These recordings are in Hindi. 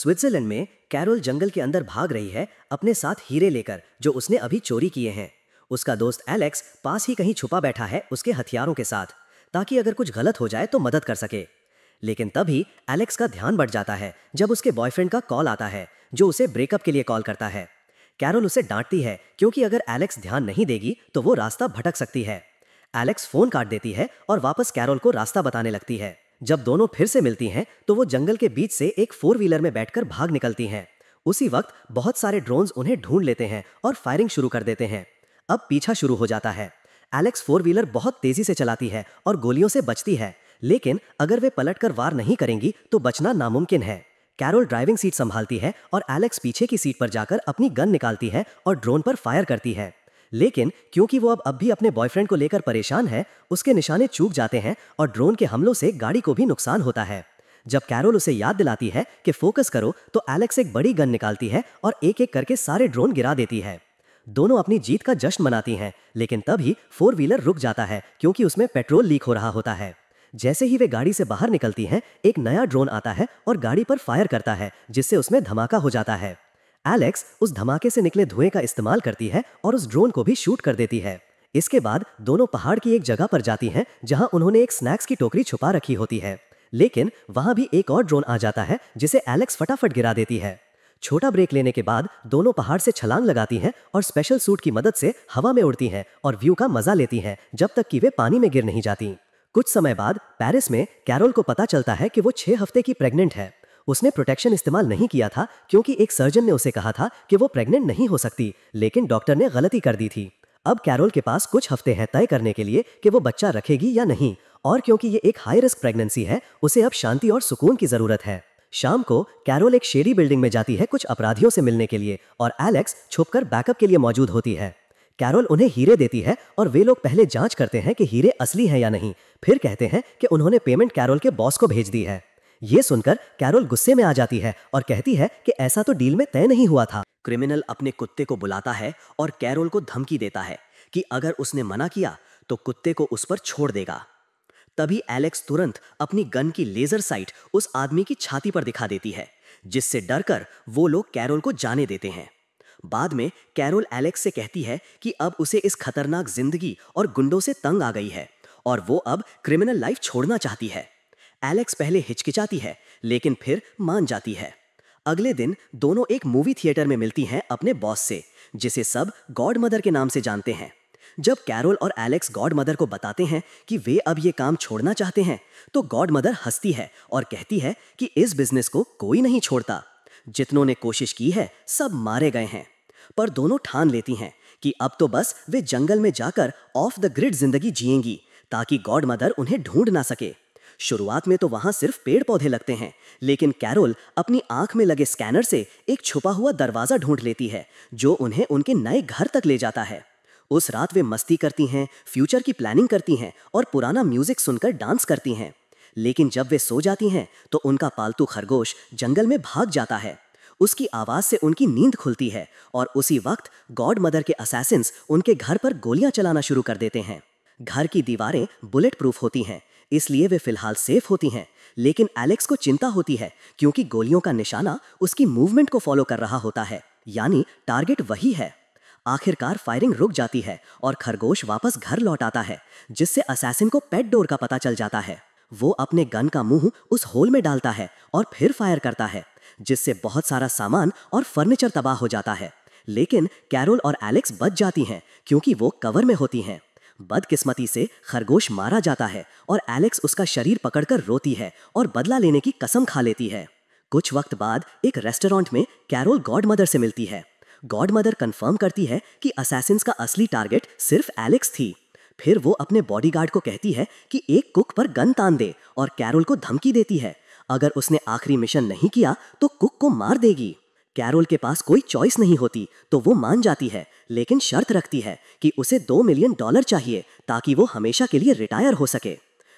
स्विट्जरलैंड में कैरोल जंगल के अंदर भाग रही है अपने साथ हीरे लेकर जो उसने अभी चोरी किए हैं। उसका दोस्त एलेक्स पास ही कहीं छुपा बैठा है उसके हथियारों के साथ, ताकि अगर कुछ गलत हो जाए तो मदद कर सके। लेकिन तभी एलेक्स का ध्यान बढ़ जाता है जब उसके बॉयफ्रेंड का कॉल आता है जो उसे ब्रेकअप के लिए कॉल करता है। कैरोल उसे डांटती है क्योंकि अगर एलेक्स ध्यान नहीं देगी तो वो रास्ता भटक सकती है। एलेक्स फोन काट देती है और वापस कैरोल को रास्ता बताने लगती है। जब दोनों फिर से मिलती हैं तो वो जंगल के बीच से एक 4 व्हीलर में बैठकर भाग निकलती हैं। उसी वक्त बहुत सारे ड्रोन्स उन्हें ढूंढ लेते हैं और फायरिंग शुरू कर देते हैं। अब पीछा शुरू हो जाता है। एलेक्स 4 व्हीलर बहुत तेजी से चलाती है और गोलियों से बचती है, लेकिन अगर वे पलटकर वार नहीं करेंगी तो बचना नामुमकिन है। कैरोल ड्राइविंग सीट संभालती है और एलेक्स पीछे की सीट पर जाकर अपनी गन निकालती है और ड्रोन पर फायर करती है। लेकिन क्योंकि वो अब भी अपने बॉयफ्रेंड को लेकर परेशान है, उसके निशाने चूक जाते हैं और ड्रोन के हमलों से गाड़ी को भी नुकसान होता है। जब कैरोल उसे याद दिलाती है कि फोकस करो तो एलेक्स एक बड़ी गन निकालती है और एक एक करके सारे ड्रोन गिरा देती है। दोनों अपनी जीत का जश्न मनाती हैं, लेकिन तभी 4 व्हीलर रुक जाता है क्योंकि उसमें पेट्रोल लीक हो रहा होता है। जैसे ही वे गाड़ी से बाहर निकलती हैं, एक नया ड्रोन आता है और गाड़ी पर फायर करता है, जिससे उसमें धमाका हो जाता है। एलेक्स उस धमाके से निकले धुएं का इस्तेमाल करती है और उस ड्रोन को भी शूट कर देती है। इसके बाद दोनों पहाड़ की एक जगह पर जाती हैं जहां उन्होंने एक स्नैक्स की टोकरी छुपा रखी होती है, लेकिन वहां भी एक और ड्रोन आ जाता है जिसे एलेक्स फटाफट गिरा देती है। छोटा ब्रेक लेने के बाद दोनों पहाड़ से छलांग लगाती हैं और स्पेशल सूट की मदद से हवा में उड़ती हैं और व्यू का मजा लेती हैं जब तक कि वे पानी में गिर नहीं जाती। कुछ समय बाद पेरिस में कैरोल को पता चलता है कि वो 6 हफ्ते की प्रेग्नेंट है। उसने प्रोटेक्शन इस्तेमाल नहीं किया था क्योंकि एक सर्जन ने उसे कहा था कि वो प्रेग्नेंट नहीं हो सकती, लेकिन डॉक्टर ने गलती कर दी थी। अब कैरोल के पास कुछ हफ्ते हैं तय करने के लिए कि वो बच्चा रखेगी या नहीं, और क्योंकि ये एक हाई रिस्क प्रेगनेंसी है, उसे अब शांति और सुकून की जरूरत है। शाम को कैरोल एक शेडी बिल्डिंग में जाती है कुछ अपराधियों से मिलने के लिए और एलेक्स छुपकर बैकअप के लिए मौजूद होती है। कैरोल उन्हें हीरे देती है और वे लोग पहले जांच करते हैं कि हीरे असली हैं या नहीं, फिर कहते हैं कि उन्होंने पेमेंट कैरोल के बॉस को भेज दी है। ये सुनकर कैरोल गुस्से में आ जाती है और कहती है कि ऐसा तो डील में तय नहीं हुआ था। क्रिमिनल अपने कुत्ते को बुलाता है और कैरोल को धमकी देता है कि अगर उसने मना किया तो कुत्ते को उस पर छोड़ देगा। तभी एलेक्स तुरंत अपनी गन की लेजर साइट उस आदमी की छाती पर दिखा देती है, जिससे डरकर वो लोग कैरोल को जाने देते हैं। बाद में कैरोल एलेक्स से कहती है कि अब उसे इस खतरनाक जिंदगी और गुंडों से तंग आ गई है और वो अब क्रिमिनल लाइफ छोड़ना चाहती है। एलेक्स पहले हिचकिचाती है लेकिन फिर मान जाती है। अगले दिन दोनों एक मूवी थिएटर में मिलती हैं अपने बॉस से, जिसे सब गॉड मदर के नाम से जानते हैं। जब कैरोल और एलेक्स गॉड मदर को बताते हैं कि वे अब ये काम छोड़ना चाहते हैं, तो गॉड मदर हंसती है और कहती है कि इस बिजनेस को कोई नहीं छोड़ता। जितनों ने कोशिश की है सब मारे गए हैं। पर दोनों ठान लेती हैं कि अब तो बस वे जंगल में जाकर ऑफ द ग्रिड जिंदगी जिएंगी ताकि गॉड मदर उन्हें ढूंढ ना सके। शुरुआत में तो वहां सिर्फ पेड़ पौधे लगते हैं, लेकिन कैरोल अपनी आंख में लगे स्कैनर से एक छुपा हुआ दरवाजा ढूंढ लेती है जो उन्हें उनके नए घर तक ले जाता है। उस रात वे मस्ती करती हैं, फ्यूचर की प्लानिंग करती हैं और पुराना म्यूजिक सुनकर डांस करती हैं। लेकिन जब वे सो जाती हैं तो उनका पालतू खरगोश जंगल में भाग जाता है। उसकी आवाज से उनकी नींद खुलती है और उसी वक्त गॉड मदर के असैसिन्स उनके घर पर गोलियां चलाना शुरू कर देते हैं। घर की दीवारें बुलेट प्रूफ होती हैं, इसलिए वे फिलहाल सेफ होती हैं, लेकिन एलेक्स को चिंता होती है क्योंकि गोलियों का निशाना उसकी मूवमेंट को फॉलो कर रहा होता है, यानी टारगेट वही है। आखिरकार फायरिंग रुक जाती है और खरगोश वापस घर लौट आता है, जिससे असैसिन को पेट डोर का पता चल जाता है। वो अपने गन का मुंह उस होल में डालता है और फिर फायर करता है, जिससे बहुत सारा सामान और फर्नीचर तबाह हो जाता है। लेकिन कैरोल और एलेक्स बच जाती हैं क्योंकि वो कवर में होती हैं। बदकिस्मती से खरगोश मारा जाता है और एलेक्स उसका शरीर पकड़कर रोती है और बदला लेने की कसम खा लेती है। कुछ वक्त बाद एक रेस्टोरेंट में कैरोल गॉड मदर से मिलती है। गॉड मदर कंफर्म करती है कि असैसिन्स का असली टारगेट सिर्फ एलेक्स थी। फिर वो अपने बॉडीगार्ड को कहती है कि एक कुक पर गन तान दे और कैरोल को धमकी देती है, अगर उसने आखिरी मिशन नहीं किया तो कुक को मार देगी। कैरोल के पास कोई चॉइस नहीं होती तो वो मान जाती है, लेकिन शर्त रखती है कि उसे $2 मिलियन चाहिए ताकि वो हमेशा के लिए रिटायर हो सके।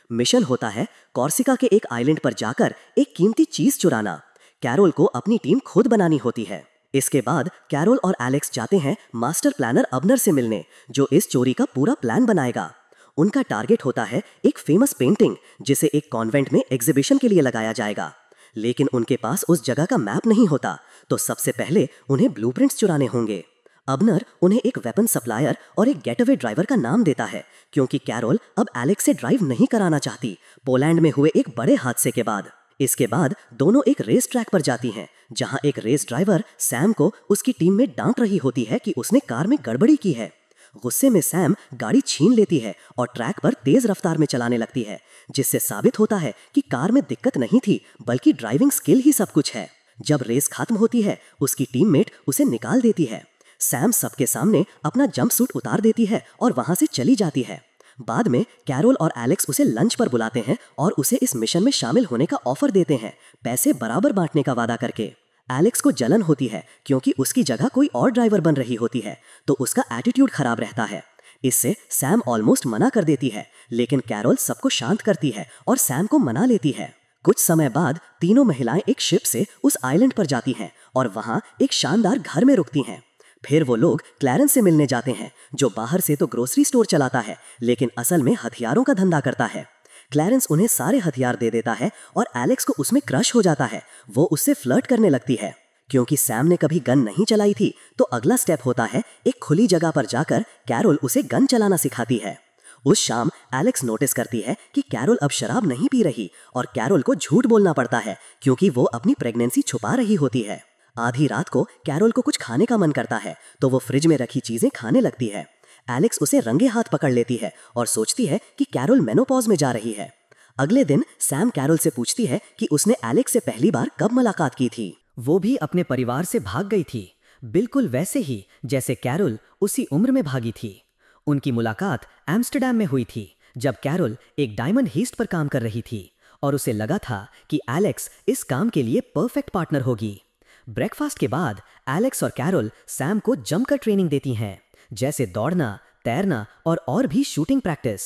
मिशन होता है कॉर्सिका के एक आइलैंड पर जाकर एक कीमती चीज चुराना। कैरोल को अपनी टीम खुद बनानी होती है। इसके बाद कैरोल और एलेक्स जाते हैं मास्टर प्लानर अबनर से मिलने, जो इस चोरी का पूरा प्लान बनाएगा। उनका टारगेट होता है एक फेमस पेंटिंग जिसे एक कॉन्वेंट में एग्जीबिशन के लिए लगाया जाएगा। लेकिन उनके पास उस जगह का मैप नहीं होता, तो सबसे पहले उन्हें ब्लूप्रिंट्स चुराने होंगे। अबनर उन्हें एक वेपन सप्लायर और एक गेटअवे ड्राइवर का नाम देता है, क्योंकि कैरोल अब एलेक्स से ड्राइव नहीं कराना चाहती, पोलैंड में हुए एक बड़े हादसे के बाद। इसके बाद दोनों एक रेस ट्रैक पर जाती हैं, जहां एक रेस ड्राइवर सैम को उसकी टीम में डांट रही होती है कि उसने कार में गड़बड़ी की है। गुस्से में सैम गाड़ी छीन लेती है और ट्रैक पर तेज रफ्तार में चलाने लगती है, जिससे साबित होता है कि कार में दिक्कत नहीं थी, बल्कि ड्राइविंग स्किल ही सब कुछ है। जब रेस खत्म होती है, उसकी टीममेट उसे निकाल देती है। सैम सबके सामने अपना जंपसूट उतार देती है और वहां से चली जाती है। बाद में कैरोल और एलेक्स उसे लंच पर बुलाते हैं और उसे इस मिशन में शामिल होने का ऑफर देते हैं, पैसे बराबर बांटने का वादा करके। एलेक्स को जलन होती है क्योंकि उसकी जगह कोई और ड्राइवर बन रही होती है, तो उसका एटीट्यूड खराब रहता है। इससे सैम ऑलमोस्ट मना कर देती है, लेकिन कैरोल सबको शांत करती है और सैम को मना लेती है। कुछ समय बाद तीनों महिलाएं एक शिप से उस आइलैंड पर जाती हैं और वहां एक शानदार घर में रुकती हैं। फिर वो लोग क्लैरेंस से मिलने जाते हैं, जो बाहर से तो ग्रोसरी स्टोर चलाता है, लेकिन असल में हथियारों का धंधा करता है। क्लैरेंस उन्हें सारे हथियार दे देता है और एलेक्स को उसमें क्रश हो जाता है। वो उससे फ्लर्ट करने लगती है। क्योंकि सैम ने कभी गन नहीं चलाई थी, तो अगला स्टेप होता है एक खुली जगह पर जाकर कैरोल उसे गन चलाना सिखाती है। उस शाम एलेक्स नोटिस करती है कि कैरोल अब शराब नहीं पी रही और कैरोल को झूठ बोलना पड़ता है, क्योंकि वो अपनी प्रेगनेंसी छुपा रही होती है। आधी रात को कैरोल को कुछ खाने का मन करता है, तो वो फ्रिज में रखी चीजें खाने लगती है। एलेक्स उसे रंगे हाथ पकड़ लेती है और सोचती है कि कैरोल मेनोपॉज में जा रही है। अगले दिन सैम कैरोल से पूछती है कि उसने एलेक्स से पहली बार कब मुलाकात की थी। वो भी अपने परिवार से भाग गई थी, बिल्कुल वैसे ही जैसे कैरोल उसी उम्र में भागी थी। उनकी मुलाकात एम्स्टर्डम में हुई थी, जब कैरोल एक डायमंड हीस्ट पर काम कर रही थी और उसे लगा था कि एलेक्स इस काम के लिए परफेक्ट पार्टनर होगी। ब्रेकफास्ट के बाद एलेक्स और कैरोल सैम को जमकर ट्रेनिंग देती हैं, जैसे दौड़ना, तैरना और भी शूटिंग प्रैक्टिस।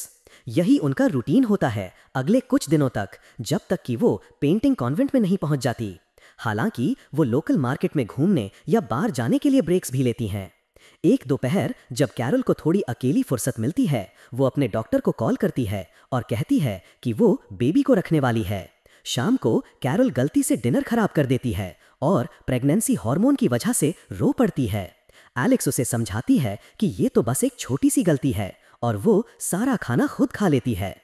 यही उनका रूटीन होता है अगले कुछ दिनों तक, जब तक कि वो पेंटिंग कॉन्वेंट में नहीं पहुंच जाती। हालांकि वो लोकल मार्केट में घूमने या बाहर जाने के लिए ब्रेक्स भी लेती हैं। एक दोपहर जब कैरोल को थोड़ी अकेली फुर्सत मिलती है, वो अपने डॉक्टर को कॉल करती है और कहती है कि वो बेबी को रखने वाली है। शाम को कैरोल गलती से डिनर खराब कर देती है और प्रेगनेंसी हार्मोन की वजह से रो पड़ती है। एलेक्स उसे समझाती है कि ये तो बस एक छोटी सी गलती है और वो सारा खाना खुद खा लेती है।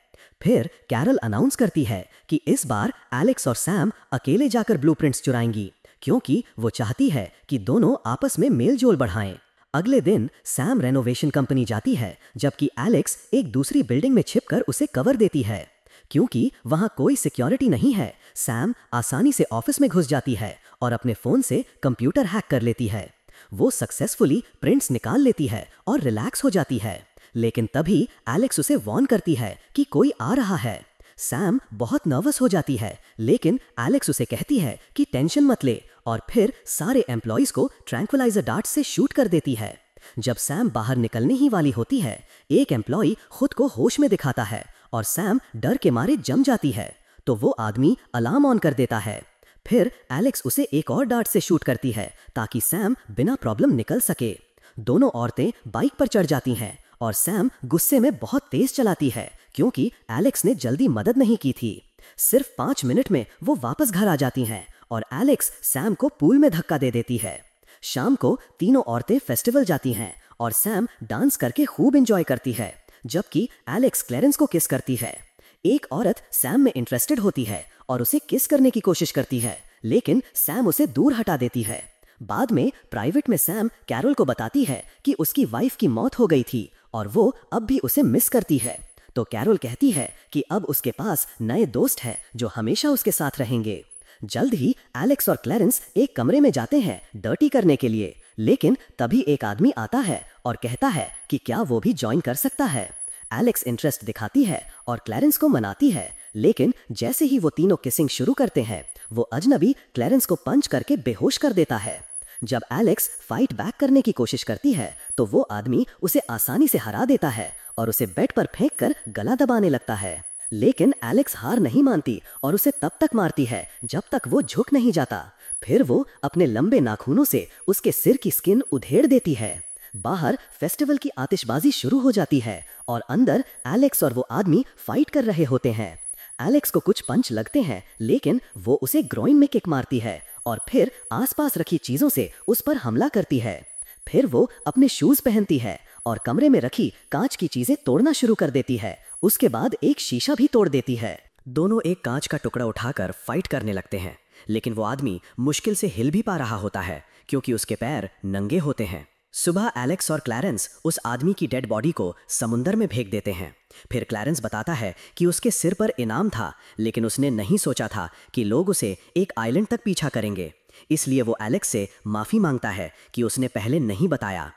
फिर कैरोल अनाउंस करती है कि इस बार एलेक्स और सैम अकेले जाकर ब्लूप्रिंट्स चुराएंगी, क्योंकि वो चाहती है कि दोनों आपस में मेल जोल बढ़ाएं। अगले दिन सैम रेनोवेशन कंपनी जाती है, जबकि एलेक्स एक दूसरी बिल्डिंग में छिपकर उसे कवर देती है। क्योंकि वहां कोई सिक्योरिटी नहीं है, सैम आसानी से ऑफिस में घुस जाती है और अपने फोन से कंप्यूटर हैक कर लेती है। वो सक्सेसफुली प्रिंट्स निकाल लेती है और रिलैक्स हो जाती है, लेकिन तभी एलेक्स उसे वार्न करती है कि कोई आ रहा है। सैम बहुत नर्वस हो जाती है, लेकिन एलेक्स उसे कहती है कि टेंशन मत ले, और फिर सारे एम्प्लॉइज को ट्रैंक्विलाइजर डार्ट से शूट कर देती है। जब सैम बाहर निकलने ही वाली होती है, एक एम्प्लॉय खुद को होश में दिखाता है और सैम डर के मारे जम जाती है, तो वो आदमी अलार्म ऑन कर देता है। फिर एलेक्स उसे एक और डार्ट से शूट करती है ताकि सैम बिना प्रॉब्लम निकल सके। दोनों औरतें बाइक पर चढ़ जाती हैं और सैम गुस्से में बहुत तेज चलाती है, क्योंकि एलेक्स ने जल्दी मदद नहीं की थी। सिर्फ 5 मिनट में वो वापस घर आ जाती हैं और एलेक्स सैम को पूल में धक्का दे देती है। शाम को तीनों औरतें फेस्टिवल जाती हैं और सैम डांस करके खूब एंजॉय करती है, जबकि एलेक्स क्लैरेंस को किस करती है। एक औरत सैम में इंटरेस्टेड होती है और उसे किस करने की कोशिश करती है, लेकिन सैम उसे दूर हटा देती है। बाद में प्राइवेट में सैम कैरोल को बताती है कि उसकी वाइफ की मौत हो गई थी और वो अब भी उसे मिस करती है। तो कैरोल कहती है कि अब उसके पास नए दोस्त हैं जो हमेशा उसके साथ रहेंगे। जल्द ही एलेक्स और क्लैरेंस एक कमरे में जाते हैं डर्टी करने के लिए, लेकिन तभी एक आदमी आता है और कहता है कि क्या वो भी ज्वाइन कर सकता है। एलेक्स इंटरेस्ट दिखाती है और क्लैरेंस को मनाती है, लेकिन जैसे ही वो तीनों किसिंग शुरू करते हैं, वो अजनबी क्लैरेंस को पंच करके बेहोश कर देता है। जब एलेक्स फाइट बैक करने की कोशिश करती है, तो वो आदमी उसे आसानी से हरा देता है और उसे बेड पर फेंक कर गला दबाने लगता है। लेकिन एलेक्स हार नहीं मानती और उसे तब तक मारती है जब तक वो झुक नहीं जाता। फिर वो अपने लंबे नाखूनों से उसके सिर की स्किन उधेड़ देती है। बाहर फेस्टिवल की आतिशबाजी शुरू हो जाती है और अंदर एलेक्स और वो आदमी फाइट कर रहे होते हैं। एलेक्स को कुछ पंच लगते हैं, लेकिन वो उसे ग्रोइन में किक मारती है और फिर आसपास रखी चीजों से उस पर हमला करती है। फिर वो अपने शूज पहनती है और कमरे में रखी कांच की चीजें तोड़ना शुरू कर देती है। उसके बाद एक शीशा भी तोड़ देती है। दोनों एक कांच का टुकड़ा उठाकर फाइट करने लगते हैं, लेकिन वो आदमी मुश्किल से हिल भी पा रहा होता है क्योंकि उसके पैर नंगे होते हैं। सुबह एलेक्स और क्लैरेंस उस आदमी की डेड बॉडी को समुंदर में फेंक देते हैं। फिर क्लैरेंस बताता है कि उसके सिर पर इनाम था, लेकिन उसने नहीं सोचा था कि लोग उसे एक आइलैंड तक पीछा करेंगे। इसलिए वो एलेक्स से माफी मांगता है कि उसने पहले नहीं बताया।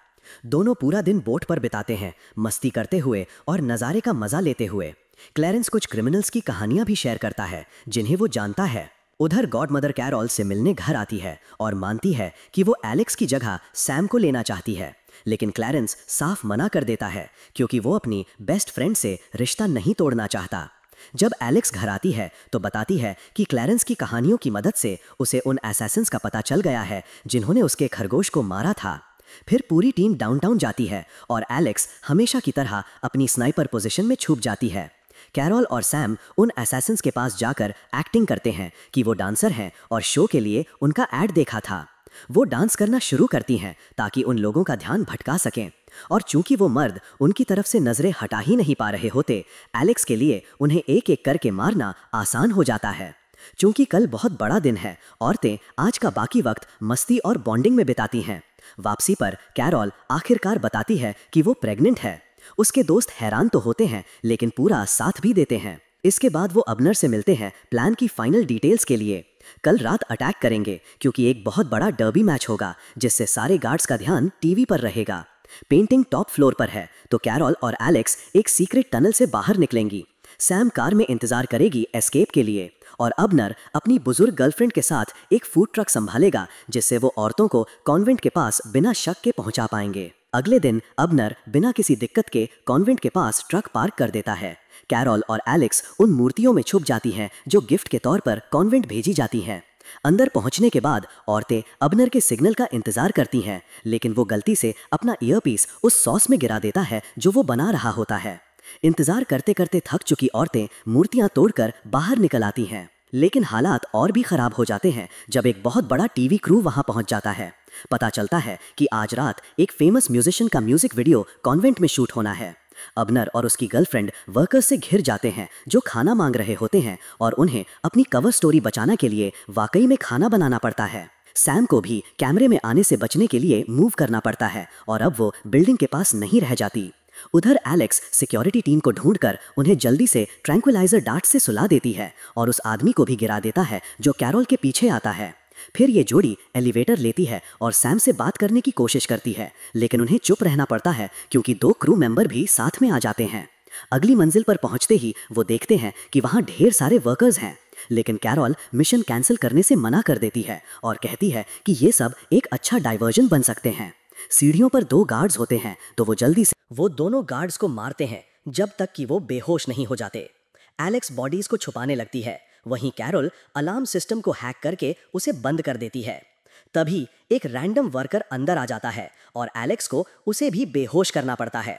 दोनों पूरा दिन बोट पर बिताते हैं, मस्ती करते हुए और नज़ारे का मजा लेते हुए। क्लैरेंस कुछ क्रिमिनल्स की कहानियां भी शेयर करता है जिन्हें वो जानता है। उधर गॉड मदर कैरोल से मिलने घर आती है और मानती है कि वो एलेक्स की जगह सैम को लेना चाहती है, लेकिन क्लैरेंस साफ मना कर देता है क्योंकि वो अपनी बेस्ट फ्रेंड से रिश्ता नहीं तोड़ना चाहता। जब एलेक्स घर आती है तो बताती है कि क्लैरेंस की कहानियों की मदद से उसे उन असैसिन्स का पता चल गया है जिन्होंने उसके खरगोश को मारा था। फिर पूरी टीम डाउनटाउन जाती है और एलेक्स हमेशा की तरह अपनी स्नाइपर पोजीशन में छुप जाती है। कैरोल और सैम उन असैसिन्स के पास जाकर एक्टिंग करते हैं कि वो डांसर हैं और शो के लिए उनका ऐड देखा था। वो डांस करना शुरू करती हैं ताकि उन लोगों का ध्यान भटका सकें, और चूंकि वो मर्द उनकी तरफ से नजरें हटा ही नहीं पा रहे होते, एलेक्स के लिए उन्हें एक एक करके मारना आसान हो जाता है। चूंकि कल बहुत बड़ा दिन है, औरतें आज का बाकी वक्त मस्ती और बॉन्डिंग में बिताती हैं। वापसी पर कैरोल आखिरकार बताती है कि वो प्रेग्नेंट है। उसके दोस्त हैरान तो होते हैं, लेकिन पूरा साथ भी देते हैं। इसके बाद वो अबनर से मिलते हैं प्लान की फाइनल डिटेल्स के लिए। कल रात अटैक करेंगे क्योंकि एक बहुत बड़ा डर्बी मैच होगा जिससे सारे गार्ड्स का ध्यान टीवी पर रहेगा। पेंटिंग टॉप फ्लोर पर है तो कैरोल और एलेक्स एक सीक्रेट टनल से बाहर निकलेंगी। सैम कार में इंतजार करेगी एस्केप के लिए, और अबनर अपनी बुजुर्ग गर्लफ्रेंड के साथ एक फूड ट्रक संभालेगा जिससे वो औरतों को कॉन्वेंट के पास बिना शक के पहुंचा पाएंगे। अगले दिन अबनर बिना किसी दिक्कत के कॉन्वेंट के पास ट्रक पार्क कर देता है। कैरोल और एलेक्स उन मूर्तियों में छुप जाती हैं जो गिफ्ट के तौर पर कॉन्वेंट भेजी जाती हैं। अंदर पहुंचने के बाद औरतें अबनर के सिग्नल का इंतजार करती हैं, लेकिन वो गलती से अपना ईयरपीस उस सॉस में गिरा देता है जो वो बना रहा होता है। इंतजार करते करते थक चुकी औरतें मूर्तियां तोड़कर बाहर निकल आती हैं, लेकिन हालात और भी खराब हो जाते हैं जब एक बहुत बड़ा टीवी क्रू वहां पहुंच जाता है। पता चलता है कि आज रात एक फेमस म्यूजिशियन का म्यूजिक वीडियो कॉन्वेंट में शूट होना है। अबनर और उसकी गर्लफ्रेंड वर्कर्स से घिर जाते हैं जो खाना मांग रहे होते हैं, और उन्हें अपनी कवर स्टोरी बचाना के लिए वाकई में खाना बनाना पड़ता है। सैम को भी कैमरे में आने से बचने के लिए मूव करना पड़ता है और अब वो बिल्डिंग के पास नहीं रह जाती। उधर एलेक्स सिक्योरिटी टीम को ढूंढकर उन्हें जल्दी से ट्रैंक्विलाइजर डार्ट से सुला देती है और उस आदमी को भी गिरा देता है जो कैरोल के पीछे आता है। फिर ये जोड़ी एलिवेटर लेती है और सैम से बात करने की कोशिश करती है, लेकिन उन्हें चुप रहना पड़ता है क्योंकि 2 क्रू मेंबर भी साथ में आ जाते हैं। अगली मंजिल पर पहुंचते ही वो देखते हैं कि वहां ढेर सारे वर्कर्स हैं, लेकिन कैरोल मिशन कैंसिल करने से मना कर देती है और कहती है कि ये सब एक अच्छा डाइवर्जन बन सकते हैं। सीढ़ियों पर 2 गार्ड्स होते हैं तो वो जल्दी से वो दोनों गार्ड्स को मारते हैं जब तक कि वो बेहोश नहीं हो जाते। एलेक्स बॉडीज को छुपाने लगती है, वहीं कैरोल अलार्म सिस्टम को हैक करके उसे बंद कर देती है। तभी एक रैंडम वर्कर अंदर आ जाता है और एलेक्स को उसे भी बेहोश करना पड़ता है।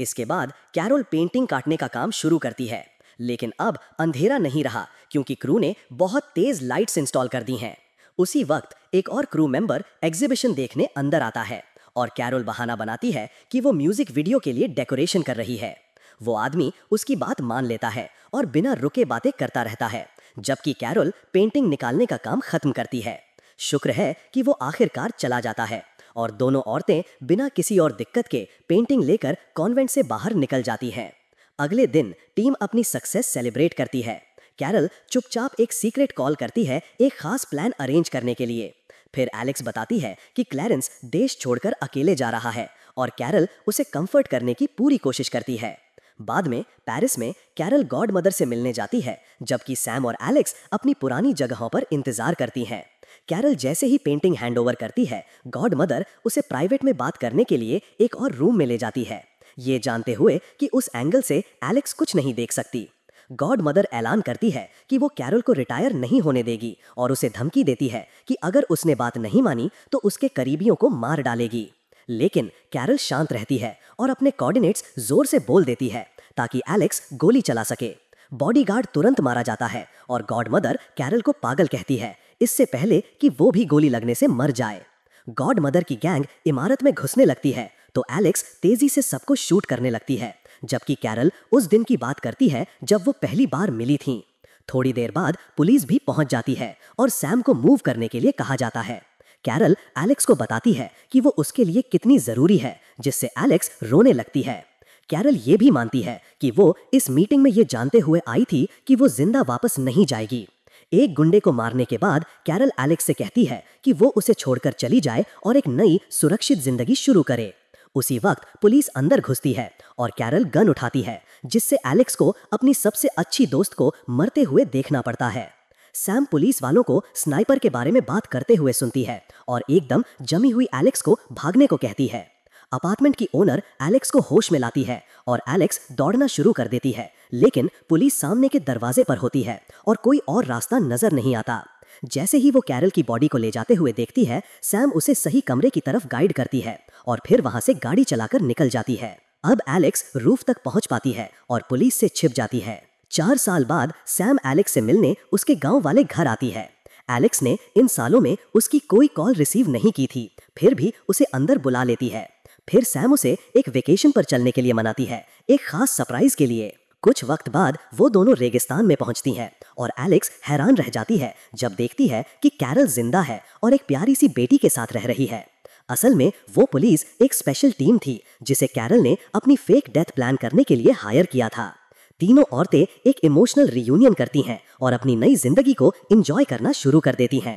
इसके बाद कैरोल पेंटिंग काटने का काम शुरू करती है, लेकिन अब अंधेरा नहीं रहा क्योंकि क्रू ने बहुत तेज लाइट्स इंस्टॉल कर दी हैं। उसी वक्त एक और क्रू मेंबर एग्जीबिशन देखने अंदर आता है और कैरोल बहाना बनाती है कि वो म्यूजिक वीडियो के लिए डेकोरेशन कर रही है। वो आदमी उसकी बात मान लेता है और बिना रुके बातें करता रहता है, जबकि कैरोल पेंटिंग निकालने का काम खत्म करती है। शुक्र है कि वो आखिरकार चला जाता है और दोनों औरतें बिना किसी और दिक्कत के पेंटिंग लेकर कॉन्वेंट से बाहर निकल जाती हैं। अगले दिन टीम अपनी सक्सेस सेलिब्रेट करती है। कैरोल चुपचाप एक सीक्रेट कॉल करती है एक खास प्लान अरेंज करने के लिए। फिर एलेक्स बताती है कि क्लैरेंस देश छोड़कर अकेले जा रहा है और कैरोल उसे कंफर्ट करने की पूरी कोशिश करती है। बाद में पेरिस में कैरोल गॉड मदर से मिलने जाती है, जबकि सैम और एलेक्स अपनी पुरानी जगहों पर इंतजार करती हैं। कैरोल जैसे ही पेंटिंग हैंडओवर करती है, गॉड मदर उसे प्राइवेट में बात करने के लिए एक और रूम में ले जाती है, ये जानते हुए कि उस एंगल से एलेक्स कुछ नहीं देख सकती। गॉड मदर ऐलान करती है कि वो कैरोल को रिटायर नहीं होने देगी और उसे धमकी देती है कि अगर उसने बात नहीं मानी तो उसके करीबियों को मार डालेगी। लेकिन कैरोल शांत रहती है और अपने कोऑर्डिनेट्स जोर से बोल देती है ताकि एलेक्स गोली चला सके। बॉडीगार्ड तुरंत मारा जाता है और गॉड मदर कैरल को पागल कहती है, इससे पहले कि वो भी गोली लगने से मर जाए। गॉड मदर की गैंग इमारत में घुसने लगती है तो एलेक्स तेजी से सबको शूट करने लगती है, जबकि कैरल उस दिन की बात करती है जब वो पहली बार मिली थी। थोड़ी देर बाद पुलिस भी पहुंच जाती है और सैम को मूव करने के लिए कहा जाता है। कैरल एलेक्स को बताती है कि वो उसके लिए कितनी जरूरी है, जिससे एलेक्स रोने लगती है। कैरल ये भी मानती है कि वो इस मीटिंग में ये जानते हुए आई थी कि वो जिंदा वापस नहीं जाएगी। एक गुंडे को मारने के बाद कैरल एलेक्स से कहती है कि वो उसे छोड़कर चली जाए और एक नई सुरक्षित जिंदगी शुरू करे। उसी वक्त पुलिस अंदर घुसती है और कैरल गन उठाती है, जिससे एलेक्स को अपनी सबसे अच्छी दोस्त को मरते हुए देखना पड़ता है। सैम पुलिस वालों को स्नाइपर के बारे में बात करते हुए सुनती है और एकदम जमी हुई एलेक्स को भागने को कहती है। अपार्टमेंट की ओनर एलेक्स को होश में लाती है और एलेक्स दौड़ना शुरू कर देती है, लेकिन पुलिस सामने के दरवाजे पर होती है और कोई और रास्ता नजर नहीं आता। जैसे ही वो कैरल की बॉडी को ले जाते हुए देखती है, सैम उसे सही कमरे की तरफ गाइड करती है और फिर वहां से गाड़ी चलाकर निकल जाती है। अब एलेक्स रूफ तक पहुंच पाती है और पुलिस से छिप जाती है। 4 साल बाद सैम एलेक्स से मिलने उसके गांव वाले घर आती है। एलेक्स ने इन सालों में उसकी कोई कॉल रिसीव नहीं की थी, फिर भी उसे अंदर बुला लेती है। फिर सैम उसे एक वेकेशन पर चलने के लिए मनाती है, एक खास सरप्राइज के लिए। कुछ वक्त बाद वो दोनों रेगिस्तान में पहुंचती हैं और एलेक्स हैरान रह जाती है जब देखती है कि कैरल जिंदा है और एक प्यारी सी बेटी के साथ रह रही है। असल में वो पुलिस एक स्पेशल टीम थी जिसे कैरल ने अपनी फेक डेथ प्लान करने के लिए हायर किया था। तीनों औरतें एक इमोशनल रियूनियन करती हैं और अपनी नई जिंदगी को एंजॉय करना शुरू कर देती हैं।